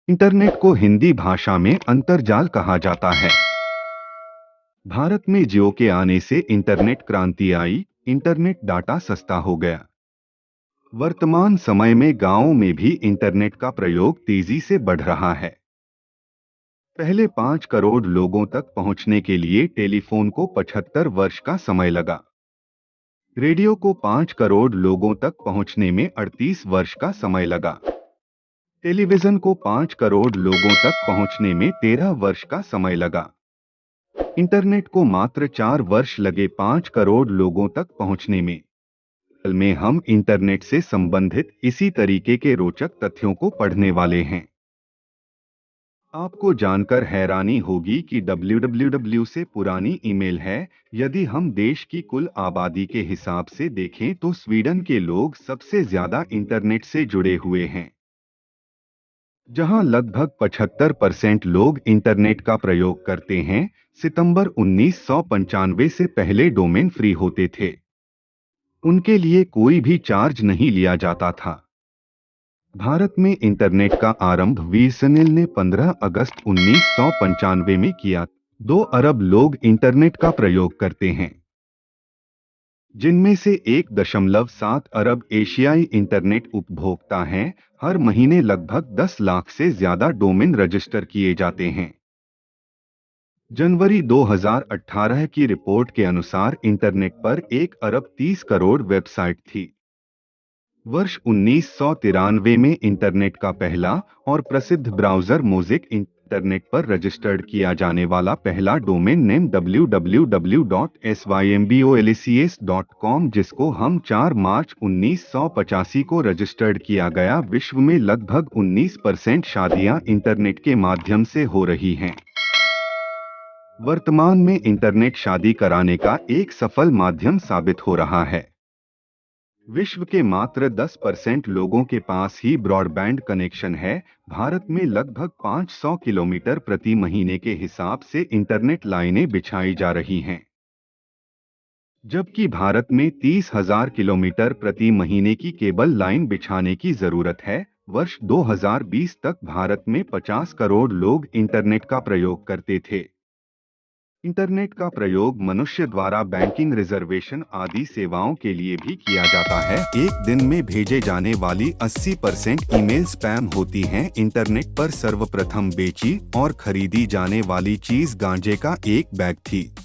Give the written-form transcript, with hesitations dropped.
Internet को हिंदी भाषा में अंतर्जाल कहा जाता है। भारत में जियो के आने से इंटरनेट क्रांति आई। इंटरनेट डाटा सस्ता हो गया। वर्तमान समय में गांवों में भी इंटरनेट का प्रयोग तेजी से बढ़ रहा है। पहले 5 करोड़ लोगों तक पहुंचने के लिए टेलीफोन को 75 वर्ष का समय लगा। रेडियो को 5 करोड़ लोगों तक पहुंचने में 38 वर्ष का समय लगा। टेलीविजन को 5 करोड़ लोगों तक पहुंचने में 13 वर्ष का समय लगा। इंटरनेट को मात्र 4 वर्ष लगे 5 करोड़ लोगों तक पहुंचने में। कल में हम इंटरनेट से संबंधित इसी तरीके के रोचक तथ्यों को पढ़ने वाले हैं। आपको जानकर हैरानी होगी कि www से पुरानी ईमेल है। यदि हम देश की कुल आबादी के हिसाब से देखें तो स्वीडन के लोग सबसे ज्यादा इंटरनेट से जुड़े हुए हैं, जहां लगभग 75% लोग इंटरनेट का प्रयोग करते हैं। सितंबर 1995 से पहले डोमेन फ्री होते थे। उनके लिए कोई भी चार्ज नहीं लिया जाता था। भारत में इंटरनेट का आरंभ बीएसएनएल ने 15 अगस्त 1995 में किया। 2 अरब लोग इंटरनेट का प्रयोग करते हैं, जिनमें से 1.7 अरब एशियाई इंटरनेट उपभोक्ता हैं। हर महीने लगभग 10 लाख से ज्यादा डोमेन रजिस्टर किए जाते हैं। जनवरी 2018 की रिपोर्ट के अनुसार इंटरनेट पर 1 अरब 30 करोड़ वेबसाइट थी। वर्ष 1993 में इंटरनेट का पहला और प्रसिद्ध ब्राउज़र मोज़िक इंटरनेट पर रजिस्टर्ड किया जाने वाला पहला डोमेन नेम www.symbolacs.com, जिसको हम 4 मार्च 1985 को रजिस्टर्ड किया गया। विश्व में लगभग 19% शादियां इंटरनेट के माध्यम से हो रही हैं। वर्तमान में इंटरनेट शादी कराने का एक सफल माध्यम साबित हो रहा है। विश्व के मात्र 10% लोगों के पास ही ब्रॉडबैंड कनेक्शन है। भारत में लगभग 500 किलोमीटर प्रति महीने के हिसाब से इंटरनेट लाइनें बिछाई जा रही हैं, जबकि भारत में 30,000 किलोमीटर प्रति महीने की केबल लाइन बिछाने की जरूरत है। वर्ष 2020 तक भारत में 50 करोड़ लोग इंटरनेट का प्रयोग करते थे। इंटरनेट का प्रयोग मनुष्य द्वारा बैंकिंग, रिजर्वेशन आदि सेवाओं के लिए भी किया जाता है। एक दिन में भेजे जाने वाली 80% ईमेल स्पैम होती हैं। इंटरनेट पर सर्वप्रथम बेची और खरीदी जाने वाली चीज गांजे का एक बैग थी।